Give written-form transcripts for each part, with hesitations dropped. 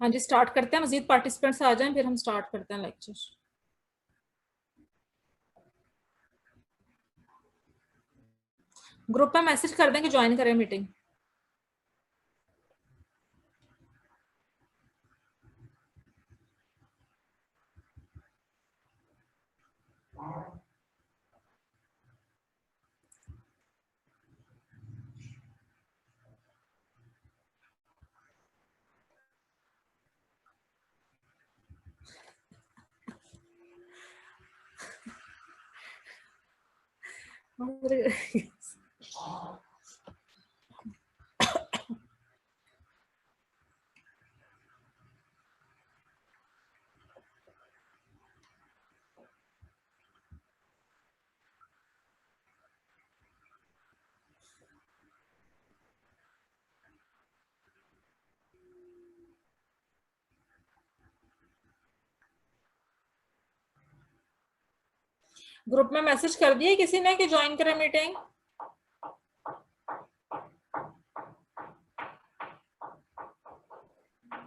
हाँ जी, स्टार्ट करते हैं। मजीद पार्टिसिपेंट्स आ जाएं फिर हम स्टार्ट करते हैं लेक्चर। ग्रुप में मैसेज कर दें कि ज्वाइन करें मीटिंग। ग्रुप में मैसेज कर दिया किसी ने कि ज्वाइन करें मीटिंग?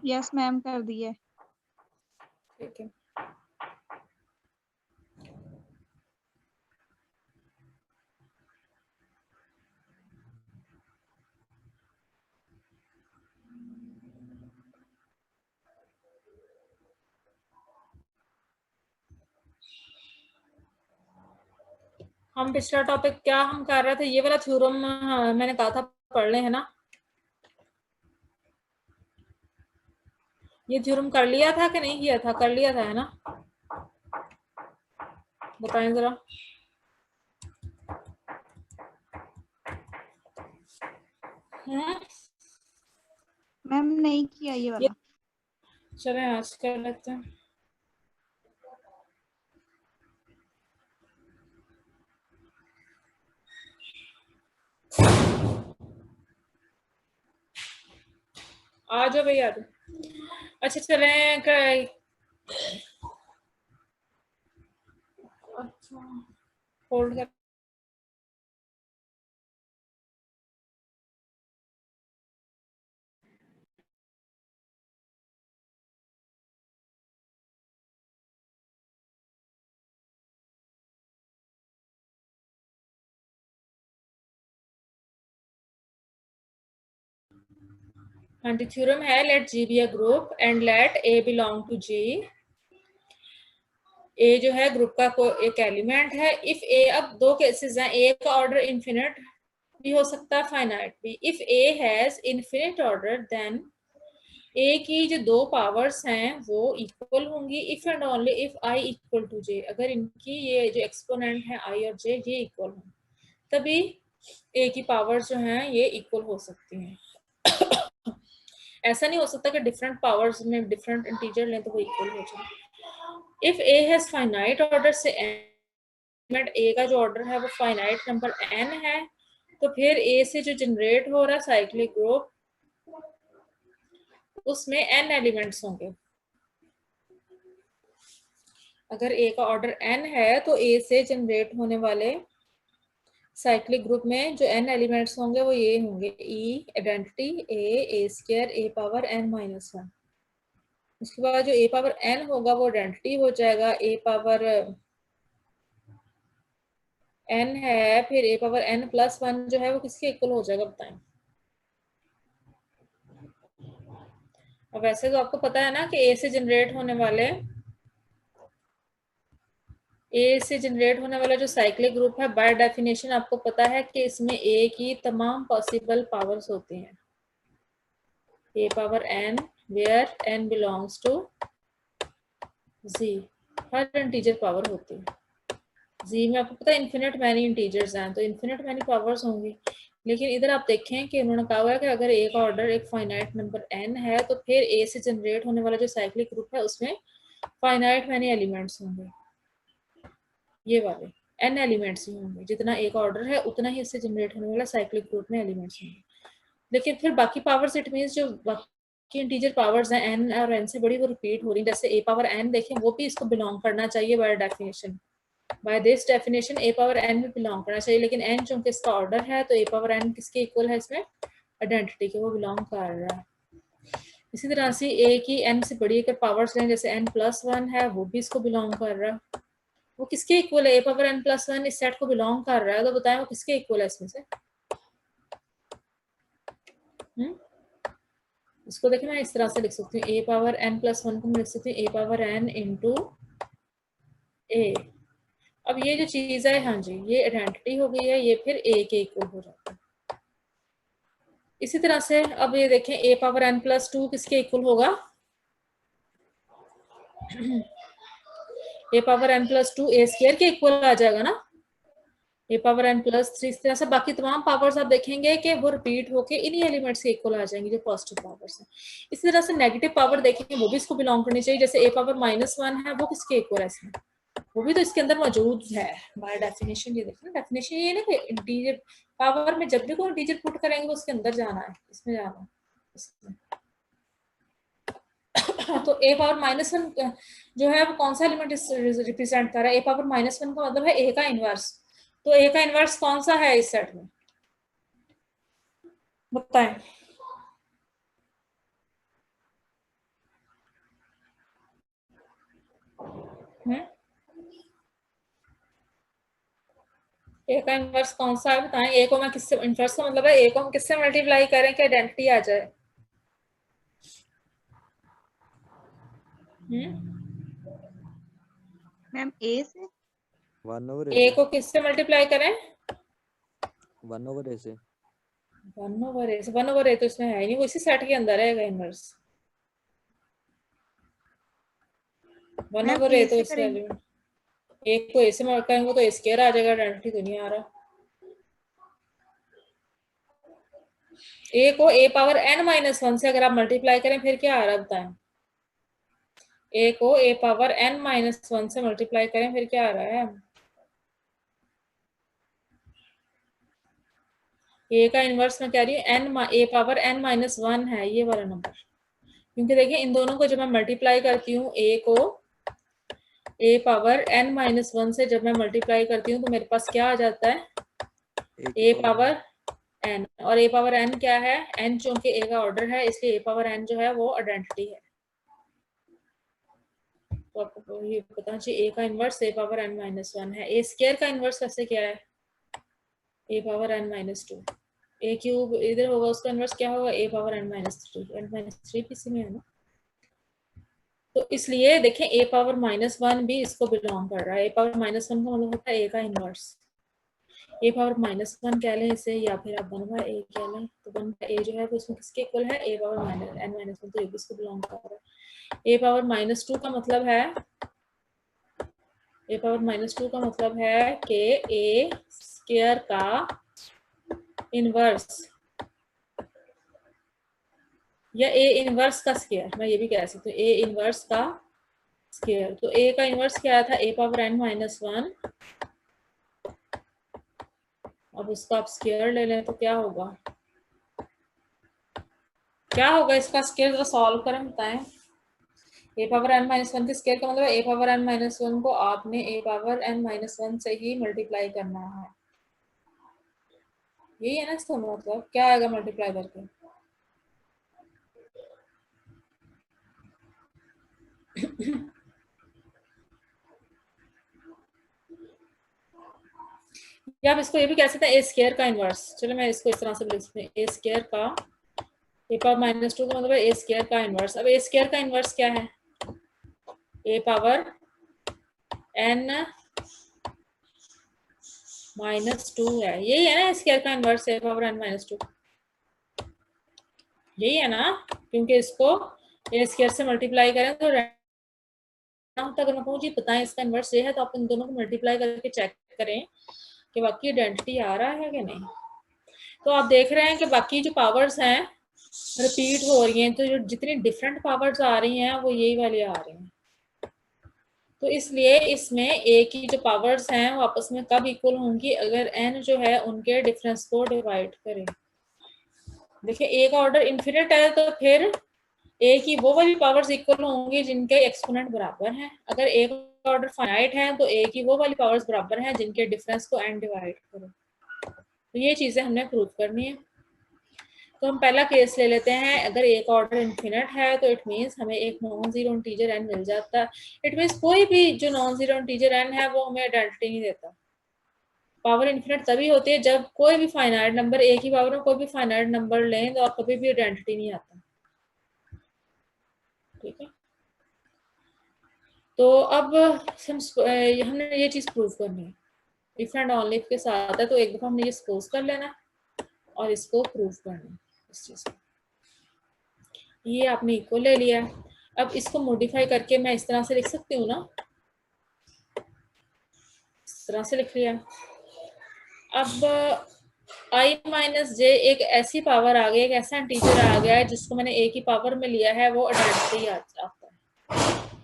यस मैम, कर दिए। ठीक है। हम पिछला टॉपिक क्या हम कर रहे थे? ये वाला थ्योरम मैंने कहा था पढ़ ले, है ना? ये थ्योरम कर लिया था कि नहीं किया था? कर लिया था, है ना? बताएं जरा। मैम नहीं किया ये वाला। चलें आज कर लेते हैं। आ जाओ भैया। अच्छा चलें अच्छा होल्ड कर। हाँ जी, थ्योरम है let G be a group and let A belong to G. A जो है ग्रुप का एक एलिमेंट है। इफ ए, अब दो केसेस हैं, ए का ऑर्डर इन्फिनिट भी हो सकता है, फाइनाइट भी। If A has infinite order then A की जो दो पावर्स हैं वो इक्वल होंगी। If and only if I equal to J, अगर इनकी ये जो एक्सपोनेंट है आई और जे ये इक्वल हो, तभी ए की पावर्स जो हैं ये इक्वल हो सकती हैं। ऐसा नहीं हो सकता कि डिफरेंट पावर्स में डिफरेंट इंटीजर लें तो वो इक्वल हो जाए। If A has finite order से एलिमेंट ए का जो ऑर्डर है वो फाइनाइट नंबर एन है, तो फिर ए से जो जनरेट हो रहा है साइक्लिक ग्रुप उसमें एन एलिमेंट्स होंगे। अगर ए का ऑर्डर एन है तो ए से जनरेट होने वाले साइक्लिक ग्रुप में जो एन एलिमेंट्स होंगे वो ये होंगे: ई आइडेंटिटी, ए स्क्वायर, ए पावर एन माइनस वन। उसके बाद जो ए पावर एन होगा वो आइडेंटिटी हो जाएगा। ए पावर एन है, फिर ए पावर एन प्लस वन जो है वो किसके इक्वल हो जाएगा बताएं? अब वैसे तो आपको पता है ना कि ए से जनरेट होने वाला जो साइक्लिक ग्रुप है बाय डेफिनेशन आपको पता है कि इसमें ए की तमाम पॉसिबल पावर्स होती हैं। A power N where N belongs to G, हर इंटीजर पावर होती है। जी में आपको पता है इन्फिनिट मैनी इंटीजर्स हैं तो इन्फिनिट मैनी पावर्स होंगी। लेकिन इधर आप देखें कि उन्होंने कहा हुआ है कि अगर ए का ऑर्डर एक फाइनाइट नंबर एन है तो फिर ए से जनरेट होने वाला जो साइक्लिक ग्रुप है उसमें फाइनाइट मैनी एलिमेंट्स होंगे। ये वाले एन एलिमेंट्स ही होंगे, जितना ए का ऑर्डर है उतना ही इससे जनरेट होने वाला साइक्लिक ग्रुप में एलिमेंट्स होंगे। लेकिन फिर बाकी पावर्स, इट मींस जो बाकी इंटीजर पावर्स हैं एन और एन से बड़ी, वो रिपीट हो रही है। जैसे ए पावर एन देखें, वो भी इसको बिलोंग करना चाहिए by definition. By this definition a power n में बिलोंग करना चाहिए, लेकिन एन चूंकि इसका ऑर्डर है तो ए पावर एन किसके इक्वल है? इसमें आइडेंटिटी के, वो बिलोंग कर रहा है। इसी तरह से ए की n से बड़ी अगर पावर्स लें, जैसे n+1 है, वो भी इसको बिलोंग कर रहा है। वो किसके इक्वल है? ए पावर n+1 इस सेट को बिलोंग कर रहा है, तो बताएं वो किसके इक्वल है इसमें से? इसको देखिए मैं इस तरह से लिख सकती हूँ, ए पावर n+1 को मैं लिख सकती हूँ ए पावर n इंटू ए। अब ये जो चीज है, हाँ जी, ये आइडेंटिटी हो गई है, ये फिर ए के इक्वल हो जाता है। इसी तरह से अब ये देखें, ए पावर n+2 किसके इक्वल होगा? ए पावर n+2 ए स्क्वायर के इक्वल आ जाएगा ना, ए पावर n+3। इस तरह से बाकी तमाम पावर्स आप देखेंगे कि वो रिपीट होके इन्हीं एलिमेंट्स के इक्वल आ जाएंगे जो पॉजिटिव पावर्स हैं। इसी तरह से नेगेटिव पावर देखेंगे, वो भी इसको बिलोंग करनी चाहिए। जैसे ए पावर -1 है, वो किसके इक्वल है इसमें? वो भी तो इसके अंदर मौजूद है बाय डेफिनेशन। ये देखिए डेफिनेशन ये ना कि इंटीजर पावर में जब भी कोई इंटीजर पुट करेंगे वो उसके अंदर जाना है, इसमें जाना है, इसमें। तो ए पावर -1 जो है वो कौन सा एलिमेंट रिप्रेजेंट कर रहा है? ए पावर -1 का मतलब है ए का इनवर्स। तो ए का इनवर्स कौन सा है इस सेट में, बताएं? ए का इनवर्स कौन सा है, बताएं? ए को मैं किससे, इनवर्स का मतलब है ए को हम किससे मल्टीप्लाई करें कि आइडेंटिटी आ जाए? मैम ए से 1/a ए से को किससे मल्टीप्लाई करें? 1/a से 1/a से। 1/a तो इसमें है ही नहीं, वो इसी सेट के अंदर है इनवर्स। 1/a ए तो से इसके करेंगे। एलिमेंट, एक को ए से मल्टीप्लाई करेंगे तो ए स्क्वायर आ जाएगा, आइडेंटिटी तो नहीं आ रहा। ए को ए पावर n-1 से अगर आप मल्टीप्लाई करें फिर क्या आ रहा है, बताएं? ए को ए पावर n-1 से मल्टीप्लाई करें फिर क्या आ रहा है? ए का इनवर्स मैं कह रही हूँ ए पावर n-1 है ये वाला नंबर। क्योंकि देखिए इन दोनों को जब मैं मल्टीप्लाई करती हूँ, ए को ए पावर n-1 से जब मैं मल्टीप्लाई करती हूँ तो मेरे पास क्या आ जाता है? ए पावर n। और ए पावर n क्या है? n चूंकि ए का ऑर्डर है इसलिए ए पावर n जो है वो आइडेंटिटी है। तो आपको ये पता चाहिए ए का इनवर्स ए पावर n-1 है। ए स्क्वायर का इनवर्स वैसे क्या है? ए पावर n-2। ए क्यूब इधर होगा, उसका इनवर्स क्या होगा? ए पावर n-3। n-3 किसी में है ना, तो इसलिए देखें ए पावर -1 भी इसको बिलोंग कर रहा है। ए पावर -1 का मतलब होता है ए का इनवर्स। ए पावर -1 कह लें इसे, या फिर आप 1/a कह लें। तो 1/a जो है वो इसमें किसके इक्वल है? ए पावर n-1, तो ये भी इसको बिलोंग कर रहा है। ए पावर -2 का मतलब है, ए पावर -2 का मतलब है कि ए स्क्वायर का इनवर्स या ए इनवर्स का स्क्वायर, मैं ये भी कह सकती हूँ ए इनवर्स का स्क्वायर। तो ए का इनवर्स क्या था? ए पावर n-1। अब उसका आप स्क्वायर ले लें तो क्या होगा? क्या होगा इसका स्क्वायर? जरा सॉल्व करें, बताएं। ए पावर n-1 के स्क्वायर का मतलब ए पावर n-1 को आपने ए पावर n-1 से ही मल्टीप्लाई करना है। यही है ना इसका मतलब? क्या आएगा मल्टीप्लाई करके? या आप इसको ये भी कह सकते हैं ए स्क्वायर का इनवर्स। चलो मैं इसको इस तरह से लिख सकती हूँ, ए स्क्वायर का ए पावर -2 का मतलब है ए स्क्वायर का इनवर्स। अब ए स्क्वायर का इनवर्स क्या है? ए पावर n-2 है। यही है ना स्क्वायर का इनवर्स? ए पावर n-2 यही है ना, क्योंकि इसको ए स्क्वायर से मल्टीप्लाई करें तो अगर मैं कहूँ जी बताएं इसका इनवर्स ये है, तो आप इन दोनों को मल्टीप्लाई करके चेक करें कि बाकी आइडेंटिटी आ रहा है कि नहीं। तो आप देख रहे हैं कि बाकी जो पावर्स हैं रिपीट हो रही हैं, तो जो जितनी डिफरेंट पावर्स आ रही हैं वो यही वाली आ रही हैं। तो इसलिए इसमें ए की जो पावर्स हैं वो आपस में कब इक्वल होंगी? अगर n जो है उनके डिफरेंस को डिवाइड करें। देखिए ए का ऑर्डर इन्फिनिट है तो फिर ए की वो वाली पावर्स इक्वल होंगी जिनके एक्सपोनेंट बराबर हैं। अगर ए का ऑर्डर फाइनाइट है तो ए की वो वाली पावर्स बराबर हैं जिनके डिफरेंस को n डिवाइड करो। तो ये चीजें हमने प्रूव करनी है। तो हम पहला केस ले लेते हैं। अगर एक ऑर्डर इन्फिनिट है तो इट मीन्स हमें एक नॉन जीरो इंटीजर n मिल जाता है। इट मीन्स कोई भी जो नॉन जीरो इंटीजर n है वो हमें आइडेंटिटी नहीं देता। पावर इन्फिनिट तभी होती है जब कोई भी फाइनाइट नंबर, एक ही पावर में कोई भी फाइनाइट नंबर लें तो कभी भी आइडेंटिटी नहीं आता। ठीक है, तो अब हमने ये चीज प्रूव करनी है। इफ एंड ओनली के साथ है तो एक दफा हमने ये सपोज कर लेना और इसको प्रूव करना है इस चीज को। ये आपने इक्वल ले लिया। अब इसको मॉडिफाई करके मैं इस तरह से लिख सकती हूँ ना, इस तरह से लिख लिया। अब i माइनस जे एक ऐसी पावर आ गई, एक ऐसा इंटीजर आ गया है जिसको मैंने a की पावर में लिया है, वो आइडेंटिटी आता है।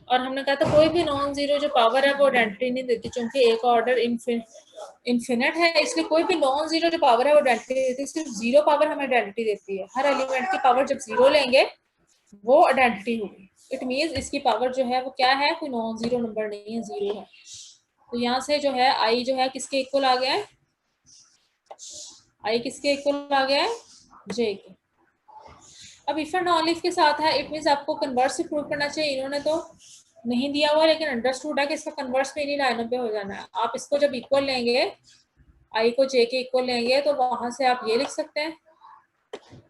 और हमने कहा था कोई भी नॉन जीरो जो पावर है वो आइडेंटिटी नहीं देती, क्योंकि एक ऑर्डर इन्फिनिट है, इसलिए कोई भी नॉन जीरो जो पावर है वो आइडेंटिटी देती है। सिर्फ जीरो पावर हमें आइडेंटिटी देती है। हर एलिमेंट की पावर जब जीरो लेंगे वो आइडेंटिटी होगी। इट मीन्स इसकी पावर जो है वो क्या है, कोई नॉन जीरो नंबर नहीं है, जीरो है। तो यहाँ से जो है आई जो है किसके इक्वल आ गया है, आई किसके इक्वल आ गया है, जे के। अब इफ एंड ओनली के साथ है, इट मीन्स आपको कन्वर्स से प्रूव करना चाहिए। इन्होंने तो नहीं दिया हुआ, लेकिन अंडरस्टूड है कि इसका कन्वर्स में इन्हीं लाइनों पे हो जाना है। आप इसको जब इक्वल लेंगे, आई को जे के इक्वल लेंगे, तो वहां से आप ये लिख सकते हैं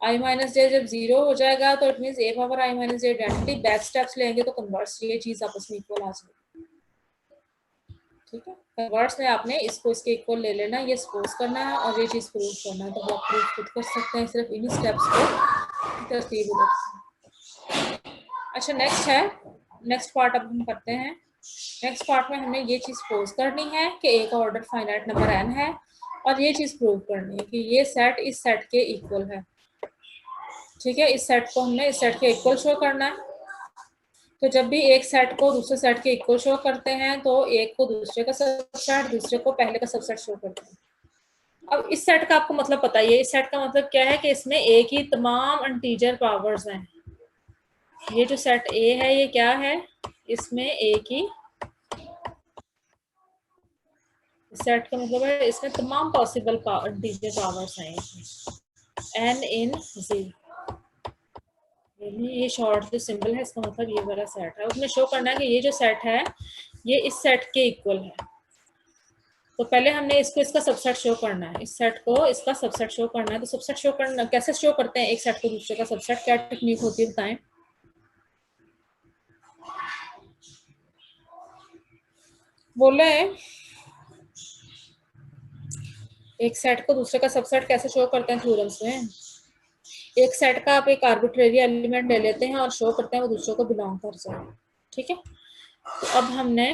आई माइनस जे जब जीरो हो जाएगा तो it means A power I minus J identity. Back steps लेंगे तो कन्वर्स, ये चीज आपस में इक्वल आ जाएगी। ठीक है, कन्वर्स में आपने इसको इसके इक्वल ले लेना, ये सपोज करना है और ये चीज प्रूव करना है। तो वो आप प्रूव खुद कर सकते हैं, सिर्फ इन्हीं स्टेप्स को तरतीब रखें। अच्छा, नेक्स्ट है, नेक्स्ट पार्ट अब हम करते हैं। नेक्स्ट पार्ट में हमें ये चीज सपोज करनी है कि एक ऑर्डर फाइनाइट नंबर n है और ये चीज प्रूव करनी है कि ये सेट इस सेट के इक्वल है। ठीक है, इस सेट को हमने इस सेट के इक्वल शो करना है। तो जब भी एक सेट को दूसरे सेट के इक्वल शो करते हैं तो एक को दूसरे का सबसेट, दूसरे को पहले का सबसेट शो करते हैं। अब इस सेट का आपको मतलब पता ही है। इस सेट का मतलब क्या है कि इसमें एक ही तमाम इंटीजर पावर्स हैं। ये जो सेट ए है ये क्या है, इसमें एक ही सेट का मतलब है इसमें तमाम पॉसिबल इंटीजर पावर्स हैं n इन z। ये शॉर्ट जो सिंबल है इसका मतलब ये वाला सेट है। उसमें शो करना है कि ये जो सेट है ये इस सेट के इक्वल है। तो पहले हमने इसको इसका सबसेट शो करना है, इस सेट को इसका सबसेट शो करना है। तो सबसेट शो करना कैसे शो करते हैं एक सेट को दूसरे का सबसेट, क्या टेक्निक होती है बताएं। बोले एक सेट को दूसरे का सबसेट कैसे शो करते हैं थ्योरम्स में। एक सेट का आप एक आर्बिट्रेरी एलिमेंट ले लेते हैं और शो करते हैं वो दूसरे को बिलोंग कर जाए। ठीक है, तो अब हमने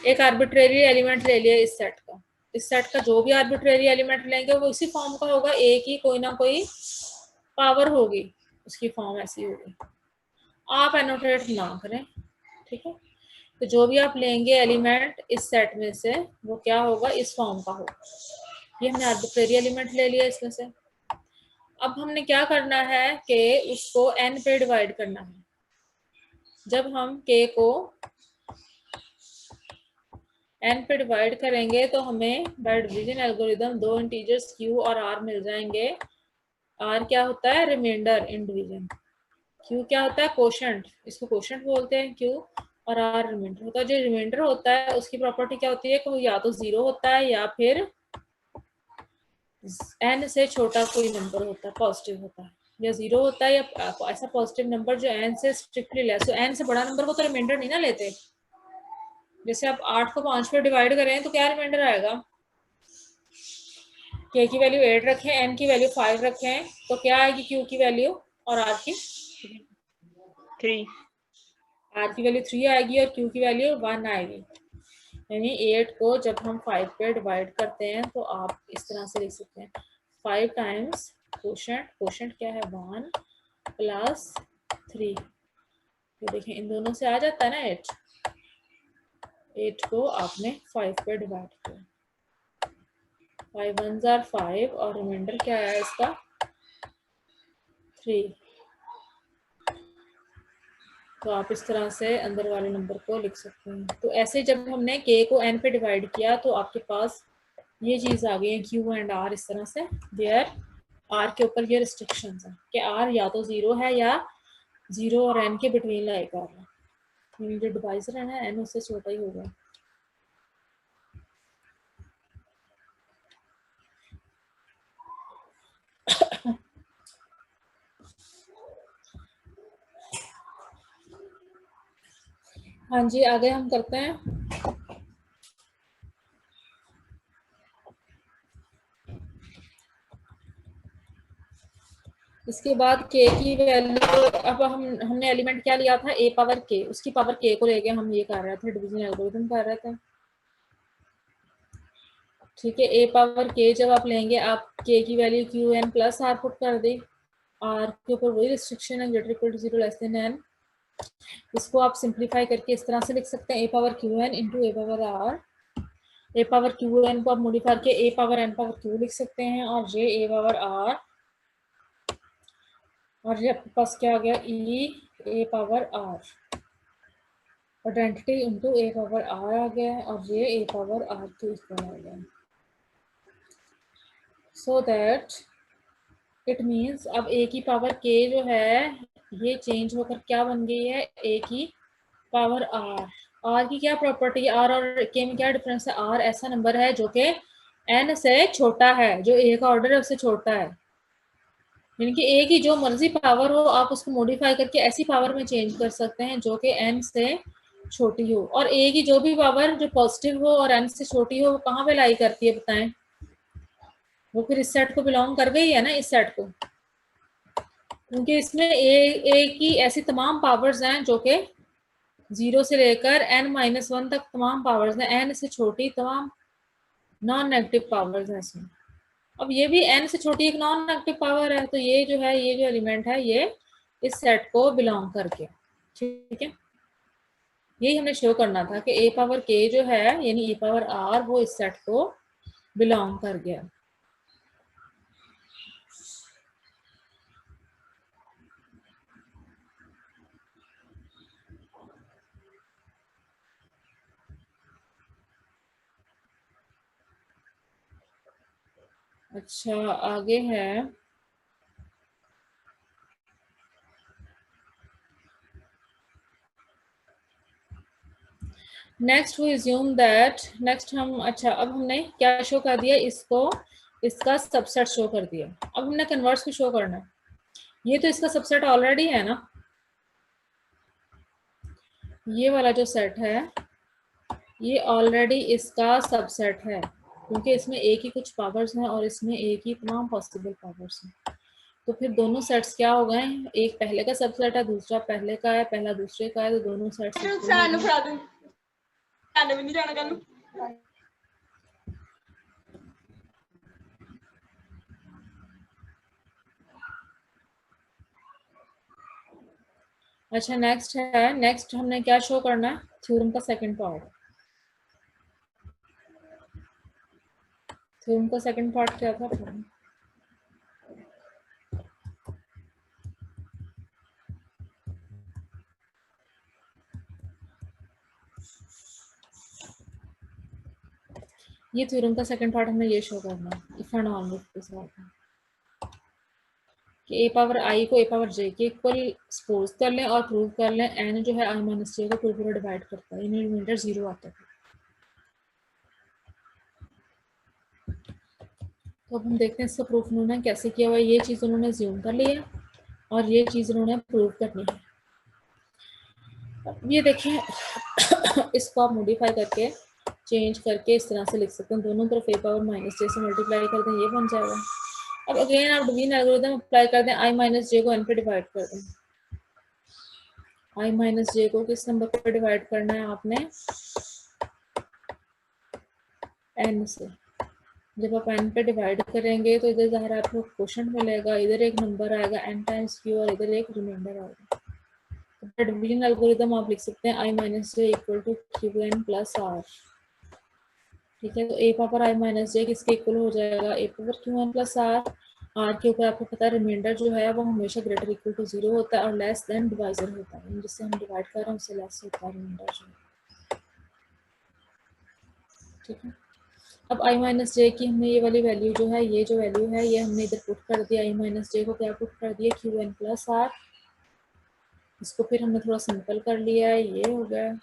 एक आर्बिट्रेरी एलिमेंट ले लिया इस सेट का। इस सेट का जो भी आर्बिट्रेरी एलिमेंट लेंगे वो इसी फॉर्म का होगा, एक ही कोई ना कोई पावर होगी, उसकी फॉर्म ऐसी होगी। आप एनोटेट ना करें। ठीक है, तो जो भी आप लेंगे एलिमेंट इस सेट में से वो क्या होगा, इस फॉर्म का होगा। ये हमने आर्बिट्रेरी एलिमेंट ले लिया इसमें से। अब हमने क्या करना है कि उसको n पे डिवाइड करना है। जब हम k को n पे डिवाइड करेंगे तो हमें बाय डिवीजन एल्गोरिदम दो इंटीजर्स q और r मिल जाएंगे। r क्या होता है, रिमाइंडर इन डिवीजन। q क्या होता है, कोशेंट, इसको कोशेंट बोलते हैं q। और r रिमाइंडर होता है। जो रिमाइंडर होता है उसकी प्रॉपर्टी क्या होती है कि वो या तो जीरो होता है या फिर n से छोटा कोई नंबर होता है, पॉजिटिव होता है, या जीरो होता है या ऐसा पॉजिटिव नंबर जो n से स्ट्रिक्टली लेस हो। n से बड़ा नंबर को तो रिमाइंडर नहीं ना लेते। जैसे आप 8 को 5 पे डिवाइड करें तो क्या रिमाइंडर आएगा, k की वैल्यू 8 रखें, n की वैल्यू 5 रखें, तो क्या आएगी q की वैल्यू और r की 3। r की वैल्यू 3 आएगी और q की वैल्यू 1 आएगी। यानी 8 को जब हम 5 पे डिवाइड करते हैं तो आप इस तरह से लिख सकते हैं 5 टाइम्स कोशेंट, कोशेंट क्या है 1 प्लस 3। तो देखें इन दोनों से आ जाता है ना 8 को आपने 5 पे डिवाइड किया, 5 1s are 5 और रिमाइंडर क्या है इसका 3। तो आप इस तरह से अंदर वाले नंबर को लिख सकते हैं। तो ऐसे जब हमने k को n पे डिवाइड किया तो आपके पास ये चीज आ गई है q एंड r इस तरह से। देयर आर के ऊपर ये रिस्ट्रिक्शंस हैं कि आर या तो 0 है या 0 और एन के बिटवीन लाई कर रहा है, जो डिवाइजर है ना एन उससे छोटा ही होगा। हाँ जी, आगे हम करते हैं। इसके बाद k की वैल्यू, अब हमने एलिमेंट क्या लिया था, a पावर k, उसकी पावर k को लेके हम ये कर रहे थे, डिवीजन एल्गोरिथम कर रहे थे। ठीक है, a पावर k जब आप लेंगे, आप k की value q n plus r put कर दी, आर के ऊपर वही रिस्ट्रिक्शन है greater equal to 0 less than n। इसको आप सिंप्लीफाई करके इस तरह से लिख सकते हैं, a power q n into a power r. A power q n को आप मॉडिफाई करके a power n power q लिख सकते हैं, और j a पावर r, और ये आपके पास क्या आ गया, e a power r, identity into a power r आ गया है, और ये a पावर r के इक्वल आ गया। सो दैट इट मीन्स अब a की पावर k जो है ये चेंज होकर क्या बन गई है, a की पावर r। r की क्या प्रॉपर्टी है, r और k में क्या डिफरेंस है, r ऐसा नंबर है जो कि n से छोटा है, जो a का ऑर्डर है उससे छोटा है। यानी कि a की जो मर्जी पावर हो आप उसको मॉडिफाई करके ऐसी पावर में चेंज कर सकते हैं जो कि n से छोटी हो, और a की जो भी पावर जो पॉजिटिव हो और n से छोटी हो वो कहाँ पे लाई करती है बताएं, वो फिर इस सेट को बिलोंग कर गई है ना, इस सेट को, क्योंकि इसमें a की ऐसी तमाम पावर्स हैं जो कि 0 से लेकर n-1 तक तमाम पावर्स हैं, n से छोटी तमाम नॉन नेगेटिव पावर्स हैं इसमें। अब ये भी n से छोटी एक नॉन नेगेटिव पावर है, तो ये जो है, ये जो एलिमेंट है ये इस सेट को बिलोंग करके, ठीक है। यही हमने शो करना था कि a पावर k जो है यानी e पावर r वो इस सेट को बिलोंग कर गया। अच्छा, आगे है next we assume that, next हम, अच्छा अब हमने क्या शो कर दिया, इसको इसका सबसेट शो कर दिया। अब हमने कन्वर्स भी शो करना है, ये तो इसका सबसेट ऑलरेडी है ना, ये वाला जो सेट है ये ऑलरेडी इसका सबसेट है, क्योंकि इसमें एक ही कुछ पावर्स हैं और इसमें एक ही तमाम पॉसिबल पावर्स हैं। तो फिर दोनों सेट्स क्या हो गए, एक पहले का सबसेट है, दूसरा पहले का है, पहला दूसरे का है, तो दोनों सेट्स अच्छा नेक्स्ट है, नेक्स्ट हमने क्या शो करना है, थ्योरम का सेकंड पार्ट। थ्योरम का सेकंड पार्ट क्या था, ये थ्योरम का सेकंड पार्ट हमने ये शो करना है, इफ एंड ओनली के साथ कि a पावर i को a पावर j के इक्वल सपोज कर लें और प्रूव कर लें n जो है i माइनस j को पूरा डिवाइड करता है, यानी रिमाइंडर 0 आता है। तो अब हम देखते हैं इसका प्रूफ उन्होंने कैसे किया हुआ है। ये चीज़ उन्होंने ज्यूम कर लिया और ये चीज़ उन्होंने प्रूव करनी है। ये देखिए इसको आप मॉडिफाई करके चेंज करके इस तरह से लिख सकते हैं, दोनों तरफ a पावर माइनस j से मल्टीप्लाई कर दें, ये बन जाएगा। अब अगेन आप डिवीजन एल्गोरिथम अप्लाई कर दें, i माइनस j को n पे डिवाइड कर दें। i माइनस j को किस नंबर पे डिवाइड करना है आपने, n से। जब आप n पे डिवाइड करेंगे तो इधर ज़ाहिर आपको क्वोशंट मिलेगा, इधर एक नंबर आएगा n टाइम्स q और इधर एक रिमाइंडर आएगा। तो डिवीजन एल्गोरिथम आप लिख सकते हैं i minus j equal to q n plus r. ठीक है, तो a power i minus j किसके इक्वल हो जाएगा, a power q n plus r. R के ऊपर आपको पता है रिमाइंडर जो है वो हमेशा ग्रेटर इक्वल टू 0 होता है और लेस देन डिवाइजर होता है, जिससे हम डिवाइड कर रहे हैं उससे लेस होता है रिमाइंडर जो। ठीक है, अब i माइनस जे की हमने ये वाली वैल्यू जो है, ये जो वैल्यू है ये हमने इधर पुट कर दिया, i माइनस जे को क्या पुट कर दिया, क्यू एन प्लस आर। इसको फिर हमने थोड़ा सिंपल कर लिया है, ये हो गया।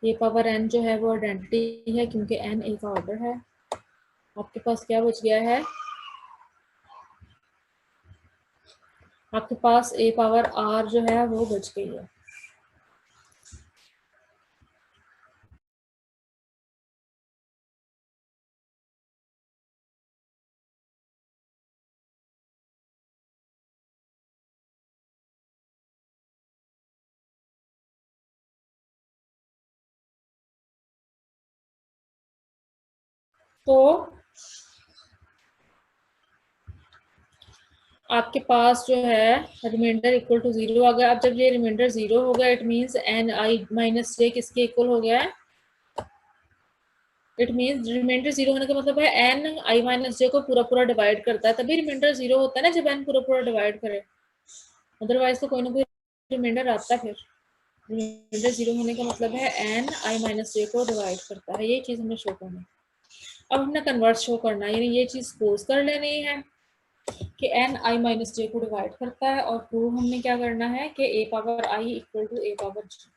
ए पावर एन जो है वो आइडेंटिटी है क्योंकि एन ए का ऑर्डर है। आपके पास क्या बच गया है, आपके पास ए पावर आर जो है वो बच गई है। तो आपके पास जो है रिमाइंडर इक्वल टू 0 आ गया। अब जब ये रिमाइंडर 0 हो गया, it means N I minus J किसके इक्वल हो गया है, इट मीन्स रिमाइंडर 0 होने का मतलब है एन आई माइनस जे को पूरा पूरा डिवाइड करता है, तभी रिमाइंडर 0 होता है ना, जब एन पूरा पूरा डिवाइड करे। अदरवाइज तो कोई ना कोई रिमाइंडर आता है। फिर रिमाइंडर 0 होने का मतलब है एन आई माइनस जे को डिवाइड करता है, ये चीज हमने शो करना है। अब हमने कन्वर्ट शो करना है, यानी ये चीज सपोज कर लेनी है कि एन आई माइनस जे को डिवाइड करता है, और प्रूव हमने क्या करना है कि A power I equal to A power J.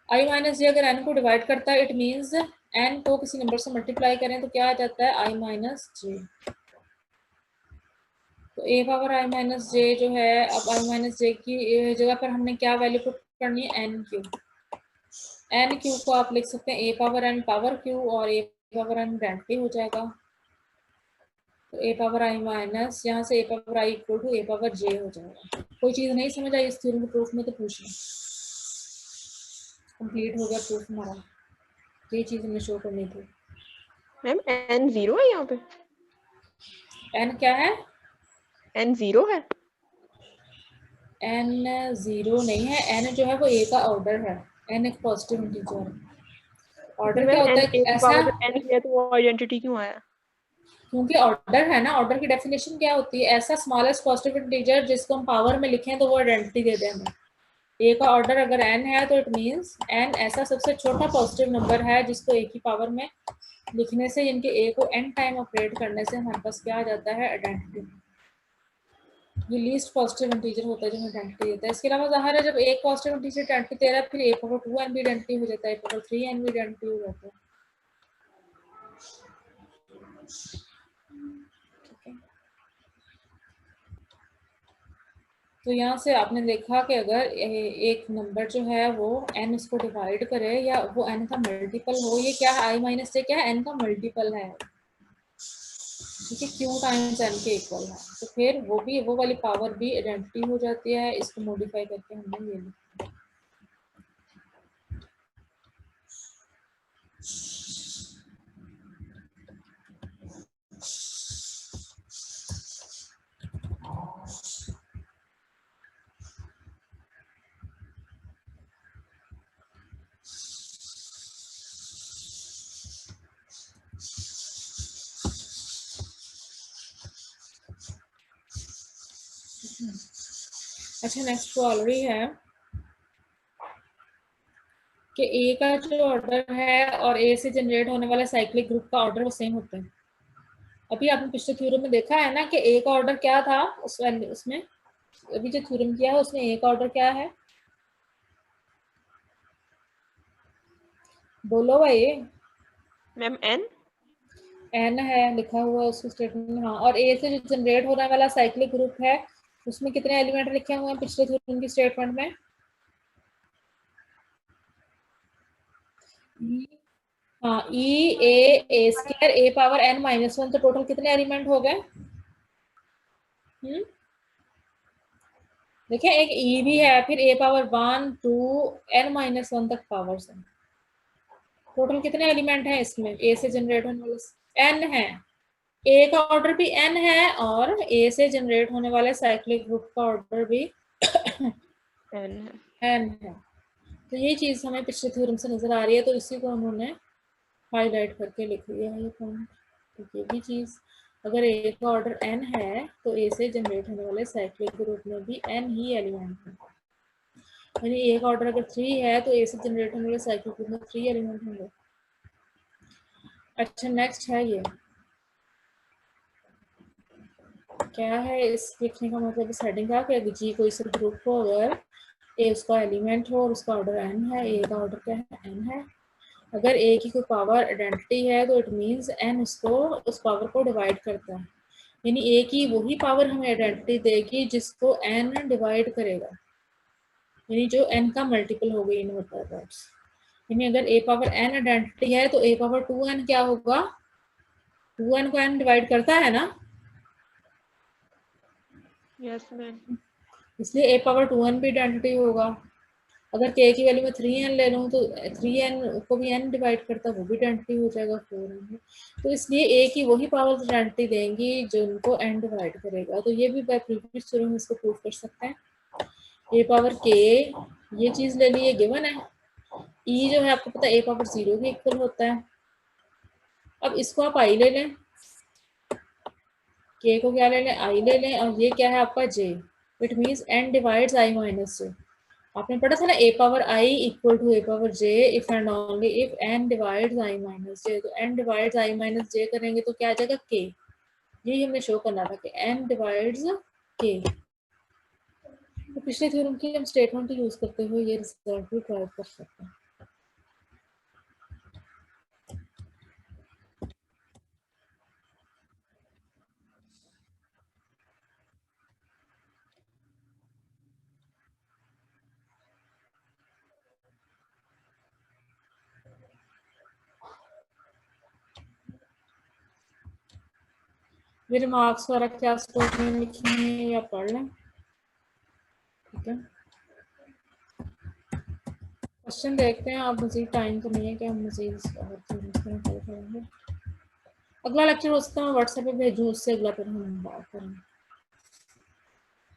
I minus J अगर एन को डिवाइड करता है, इट मीन्स एन को किसी नंबर से मल्टीप्लाई करें तो क्या आ जाता है, आई माइनस जे। तो ए पावर आई माइनस जे जो है, अब आई माइनस जे की जगह पर हमने क्या वैल्यू पुट करनी है, एन क्यू। एन क्यू को आप लिख सकते हैं A power N power Q, और ए पावर एन आइडेंटिटी हो जाएगा। तो ए पावर आई माइनस, यहाँ से A power I equal to A power J हो जाएगा। कोई चीज़ नहीं समझ आई इस थ्योरम के प्रूफ में तो पूछना। कंप्लीट हो गया प्रूफ हमारा, ये चीज़ हमें शो करनी थी। मैम n 0 है यहाँ पे, एन क्या है, n 0 है। एन 0 नहीं है, एन जो है वो ए का ऑर्डर है, एन एक पॉजिटिव इंटीजर है। तो फिर ऑर्डर क्या मैम होता n है a की ऐसा, पावर जब n है तो वो आइडेंटिटी क्यों आया? क्योंकि ऑर्डर है ना, ऑर्डर की डेफिनेशन क्या होती है, ऐसा स्मॉलेस्ट पॉजिटिव इंटीजर जिसको हम पावर में लिखें तो वो आइडेंटिटी दे दें हमें। ए का ऑर्डर अगर एन है तो इट मीन्स एन ऐसा सबसे छोटा पॉजिटिव नंबर है जिसको ए की पावर में लिखने से, इनके ए को एन टाइम ऑपरेट करने से हमारे पास क्या आ जाता है, आइडेंटिटी। ये लीस्ट पॉजिटिव इंटीजर होता है जो हमें आइडेंटिटी देता है। इसके अलावा ज़ाहिर है जब एक पॉजिटिव इंटीजर आइडेंटिटी दे रहा है, फिर ए पावर 2 एन भी आइडेंटिटी हो जाता है, ए पावर 3 एन भी आइडेंटिटी हो जाता है। ठीक है, तो यहाँ से आपने देखा कि अगर एक नंबर जो है वो n उसको डिवाइड करे या वो n का मल्टीपल हो, ये क्या है, i माइनस से क्या है, n का मल्टीपल है, ठीक है, q टाइम्स n के इक्वल है, तो फिर वो भी वो वाली पावर भी आइडेंटिटी हो जाती है। इसको मॉडिफाई करके हमने ये लिखा। अच्छा, नेक्स्ट क्वालरी है कि ए का जो ऑर्डर है और ए से जनरेट होने वाला साइक्लिक ग्रुप का ऑर्डर वो सेम होता है। अभी आपने पिछले थ्योरम में देखा है ना कि ए का ऑर्डर क्या था, उसमें अभी जो थ्योरम किया है उसमें ए का ऑर्डर क्या है, बोलो भाई। मैम n एन है लिखा हुआ है उसके स्टेटमेंट में, हाँ। और ए से जो जनरेट होने वाला साइक्लिक ग्रुप है उसमें कितने एलिमेंट लिखे हुए हैं पिछले थ्योरम की स्टेटमेंट में, हाँ, ई ए स्क्वायर ए पावर एन माइनस 1, तो टोटल कितने एलिमेंट हो गए, देखिए एक ई भी है, फिर ए पावर 1 2 एन माइनस 1 तक पावर्स हैं। टोटल कितने एलिमेंट हैं इसमें, ए से जनरेट होने वाले एन है, ए का ऑर्डर भी एन है और ए से जनरेट होने वाले साइक्लिक ग्रुप का ऑर्डर भी n है। एन है। तो ये चीज हमें पिछले थ्योरम से नजर आ रही है, तो इसी को उन्होंने हाईलाइट करके लिख लिया है ये पॉइंट। तो ये भी चीज, अगर ए का ऑर्डर एन है तो ए से जनरेट होने वाले साइक्लिक ग्रुप में भी एन ही एलिमेंट है, यानी ए का ऑर्डर अगर 3 है तो ए से जनरेट होने वाले साइक्लिक ग्रुप में 3 एलिमेंट होंगे। अच्छा नेक्स्ट है ये, क्या है इस लिखने का मतलब, इस हेडिंग का कि जी कोई सा ग्रुप हो, अगर ए उसका एलिमेंट हो और उसका ऑर्डर एन है, ए का ऑर्डर क्या है, एन है, अगर ए की कोई पावर आइडेंटिटी है तो इट मीन्स एन उसको, उस पावर को डिवाइड करता है, यानी ए की वही पावर हमें आइडेंटिटी देगी जिसको एन डिवाइड करेगा, यानी जो एन का मल्टीपल हो गई इन वर्ड्स, यानी अगर ए पावर एन आइडेंटिटी है तो ए पावर 2n क्या होगा, 2n को n डिवाइड करता है ना, यस मैम। इसलिए ए पावर 2n भी आइडेंटिटी होगा। अगर k की वैल्यू में 3n ले लूँ तो 3n को भी n डिवाइड करता है, वो भी आइडेंटिटी हो जाएगा 4n। तो इसलिए a की वही पावर आइडेंटिटी देंगी जो उनको n डिवाइड करेगा। तो ये भी बाय प्रीवियस थ्योरम इसको प्रूव कर सकते हैं। a पावर k ये चीज ले ली, ये गिवन है। e जो है आपको पता है a पावर 0 के इक्वल होता है। अब इसको आप i ले लें, k को क्या ले लें, i ले लें, और ये क्या है आपका j, it means n divides i minus j। आपने पढ़ा था ना a power i equal to a power j if and only if n divides i minus j। तो n divides i minus j करेंगे तो क्या आ जाएगा k, यही हमें शो करना था कि n डिवाइड्स k। तो पिछले थ्योरम की हम स्टेटमेंट यूज करते हुए ये रिजल्ट भी ड्राइव कर सकते हैं। मेरे मार्क्स वाला क्या स्टेटमेंट लिखी है या पढ़ लें, ठीक है। क्वेश्चन देखते हैं, आप मजीद टाइम तो नहीं है कि हम मजीद करेंगे। अगला लेक्चर हो सकता है मैं व्हाट्सएप पे भेजूँ, उससे अगला फिर हम बात करेंगे।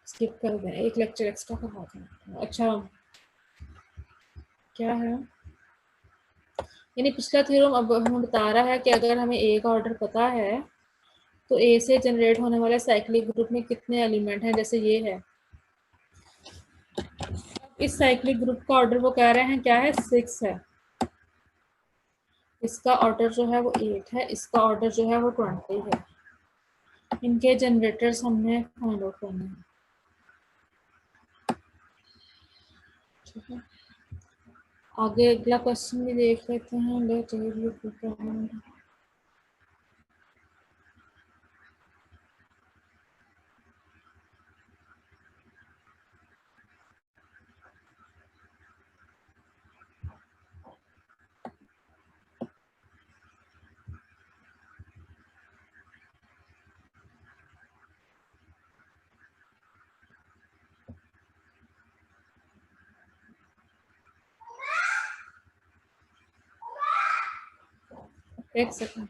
स्किप कर दें, एक लेक्चर एक्स्ट्रा करवा दें। अच्छा क्या है, यानी पिछला थ्योरम अब हमें बता रहा है कि अगर हमें ए का ऑर्डर पता है तो ए से जनरेट होने वाले साइक्लिक ग्रुप में कितने एलिमेंट हैं, जैसे ये है। इस साइक्लिक ग्रुप का ऑर्डर वो कह रहे हैं क्या है, 6 है। इसका ऑर्डर जो है वो 8 है, इसका ऑर्डर जो है वो 20 है। इनके जनरेटर्स हमने फाइंड आउट करने हैं, ठीक है। आगे अगला क्वेश्चन भी देख लेते हैं। लेट एक सेकंड।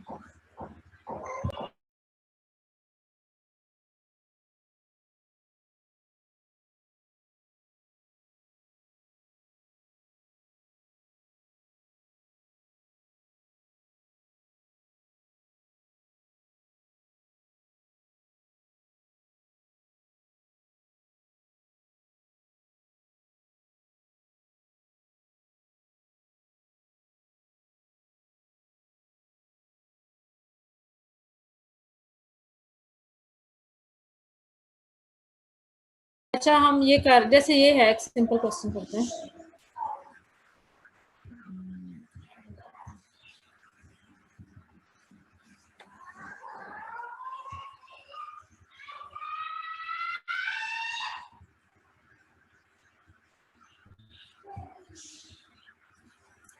अच्छा हम ये कर, जैसे ये है एक सिंपल क्वेश्चन करते हैं।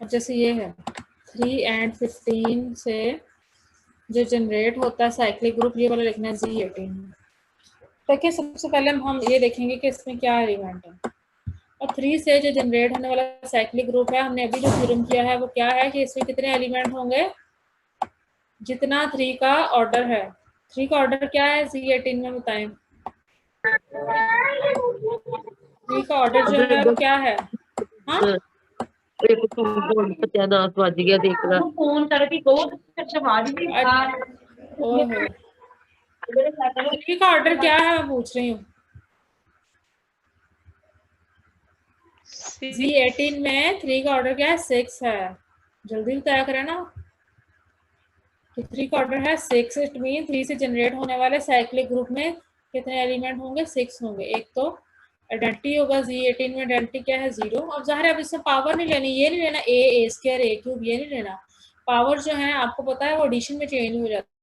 जैसे ये है 3 and 15 से जो जनरेट होता है साइक्लिक ग्रुप, ये वाला लिखना है Z18 में। देखिए सबसे पहले हम ये देखेंगे कि इसमें क्या एलिमेंट है। और 3 से जो जनरेट होने वाला साइक्लिक ग्रुप है, हमने अभी जो थ्योरम किया है वो क्या है कि इसमें कितने एलिमेंट होंगे, जितना 3 का ऑर्डर है। 3 का ऑर्डर क्या है Z18 में बताएं। 3 का ऑर्डर जो है वो क्या है, हाँ दस बज गया, देख रहा फोन करके ओहो 3 का ऑर्डर क्या है मैं पूछ रही हूँ। Z18 में 3 का ऑर्डर क्या है, 6 है। जल्दी बताया करें ना। कि 3 का ऑर्डर है 6, इट मीन 3 से जनरेट होने वाले साइक्लिक ग्रुप में कितने एलिमेंट होंगे? 6 होंगे। एक तो आइडेंटिटी होगा, Z18 में आइडेंटिटी क्या है? 0। अब ज़ाहिर है अब इसमें पावर नहीं लेनी, ये नहीं लेना a² a³ ये नहीं लेना। पावर जो है आपको पता है वो एडिशन में चेंज हो जाती है।